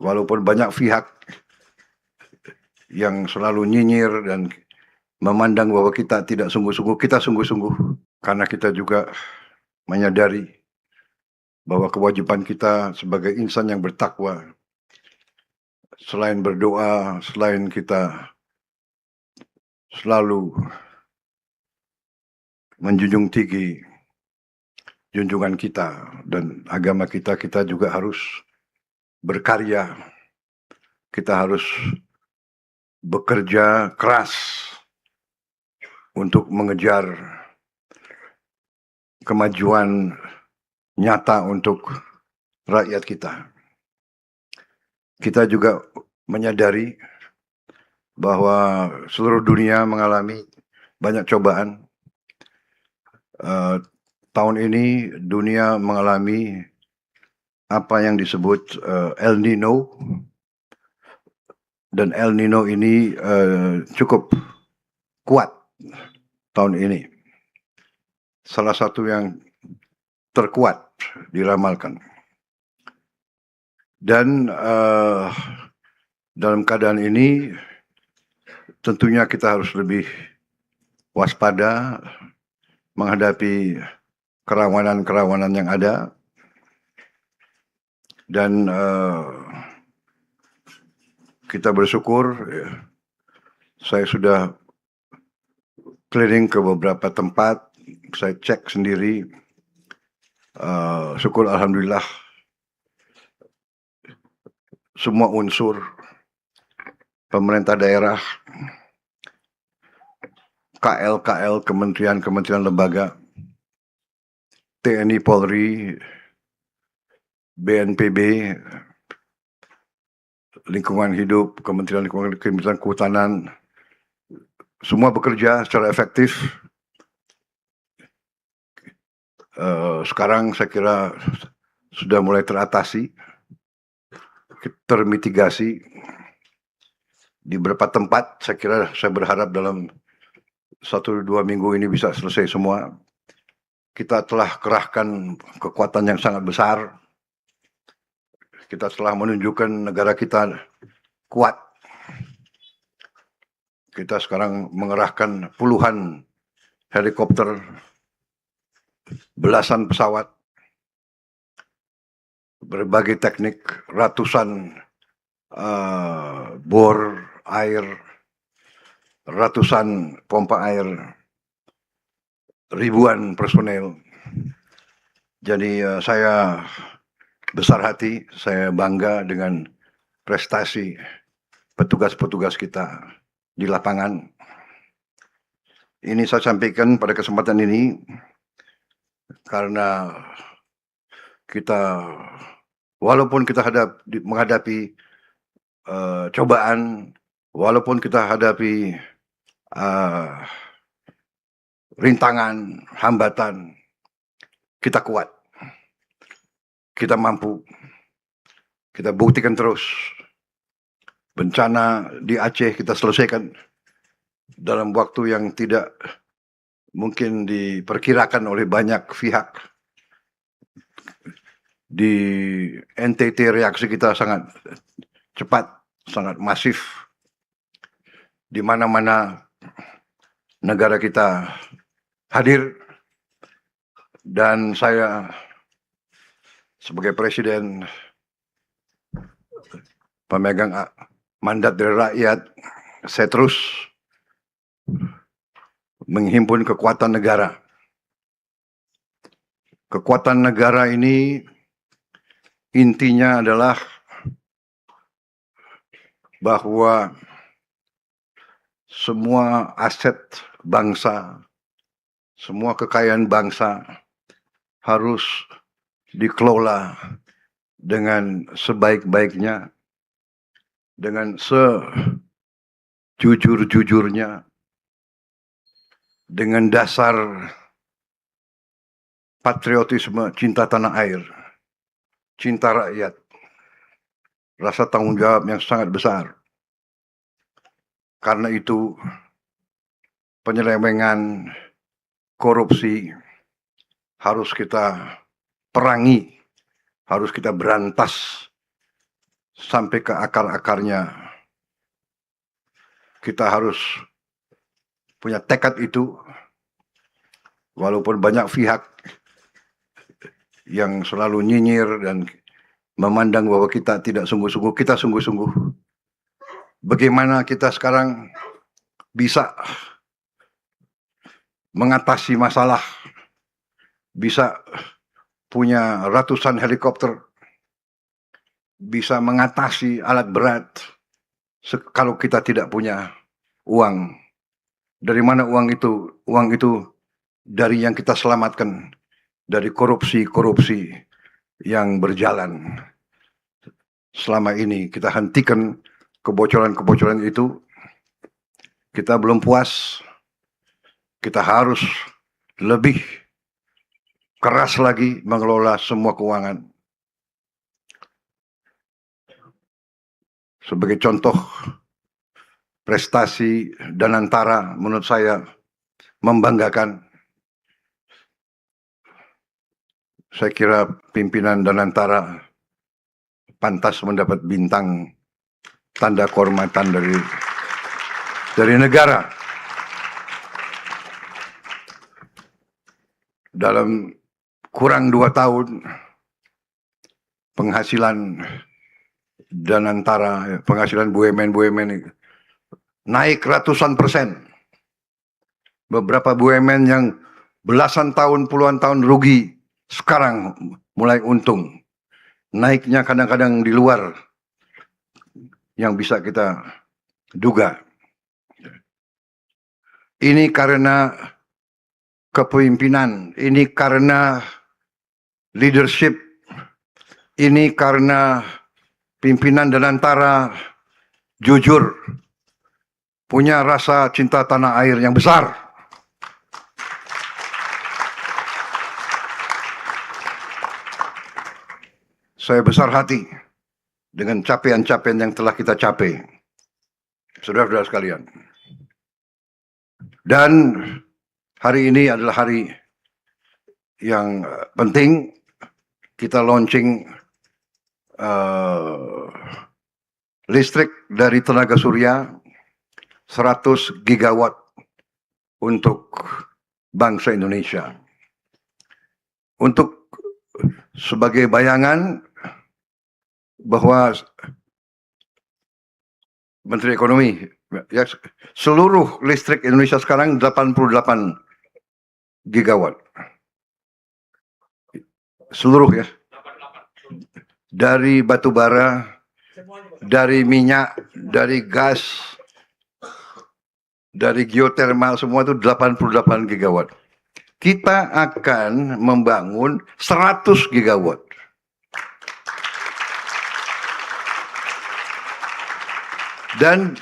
walaupun banyak pihak yang selalu nyinyir dan memandang bahwa kita tidak sungguh-sungguh, kita sungguh-sungguh karena kita juga menyadari bahwa kewajiban kita sebagai insan yang bertakwa, selain berdoa, selain kita selalu menjunjung tinggi junjungan kita dan agama kita, kita juga harus berkarya, kita harus bekerja keras untuk mengejar kemajuan nyata untuk rakyat kita. Kita juga menyadari bahwa seluruh dunia mengalami banyak cobaan. Tahun ini dunia mengalami apa yang disebut El Nino, dan El Nino ini cukup kuat tahun ini. Salah satu yang terkuat diramalkan. Dan dalam keadaan ini tentunya kita harus lebih waspada menghadapi kerawanan-kerawanan yang ada, dan kita bersyukur saya sudah keliling ke beberapa tempat, saya cek sendiri, syukur alhamdulillah semua unsur pemerintah daerah, KL, kementerian lembaga, TNI, Polri, BNPB, lingkungan hidup, Kementerian Kehutanan, semua bekerja secara efektif. Sekarang saya kira sudah mulai teratasi, termitigasi di beberapa tempat. Saya berharap dalam 1-2 minggu ini bisa selesai semua. Kita telah kerahkan kekuatan yang sangat besar. Kita telah menunjukkan negara kita kuat. Kita sekarang mengerahkan puluhan helikopter, belasan pesawat, berbagai teknik, ratusan bor air, ratusan pompa air, ribuan personel. Jadi saya besar hati, saya bangga dengan prestasi petugas-petugas kita di lapangan. Ini saya sampaikan pada kesempatan ini karena kita, walaupun kita menghadapi cobaan, walaupun kita hadapi rintangan, hambatan, kita kuat, kita mampu, kita buktikan terus. Bencana di Aceh kita selesaikan dalam waktu yang tidak mungkin diperkirakan oleh banyak pihak. Di NTT reaksi kita sangat cepat, sangat masif. Di mana-mana negara kita hadir, dan saya sebagai presiden pemegang mandat dari rakyat, saya terus menghimpun kekuatan negara. Kekuatan negara ini intinya adalah bahwa semua aset bangsa, semua kekayaan bangsa harus dikelola dengan sebaik-baiknya, dengan sejujur-jujurnya, dengan dasar patriotisme, cinta tanah air, cinta rakyat, rasa tanggung jawab yang sangat besar. Karena itu penyelewengan, korupsi harus kita perangi, harus kita berantas sampai ke akar-akarnya. Kita harus punya tekad itu, walaupun banyak pihak yang selalu nyinyir dan memandang bahwa kita tidak sungguh-sungguh, kita sungguh-sungguh. Bagaimana kita sekarang bisa mengatasi masalah, bisa punya ratusan helikopter, bisa mengatasi alat berat, kalau kita tidak punya uang. Dari mana uang itu? Uang itu dari yang kita selamatkan, dari korupsi-korupsi yang berjalan. Selama ini kita hentikan kebocoran-kebocoran itu. Kita belum puas. Kita harus lebih keras lagi mengelola semua keuangan. Sebagai contoh, prestasi Danantara menurut saya membanggakan. Saya kira pimpinan Danantara pantas mendapat bintang tanda kehormatan dari negara. Dalam kurang 2 tahun, penghasilan Danantara, penghasilan BUMN naik ratusan persen. Beberapa BUMN yang belasan tahun, puluhan tahun rugi, sekarang mulai untung. Naiknya kadang-kadang di luar yang bisa kita duga. Ini karena kepemimpinan, ini karena leadership, ini karena pimpinan Danantara jujur, punya rasa cinta tanah air yang besar. Saya besar hati dengan capaian-capaian yang telah kita capai, saudara-saudara sekalian. Dan hari ini adalah hari yang penting. Kita launching listrik dari tenaga surya 100 gigawatt untuk bangsa Indonesia. Untuk sebagai bayangan bahwa Menteri Ekonomi, ya, seluruh listrik Indonesia sekarang 88 gigawatt. Seluruh ya. Dari batu bara, dari minyak, dari gas, dari geotermal, semua itu 88 gigawatt. Kita akan membangun 100 gigawatt. Dan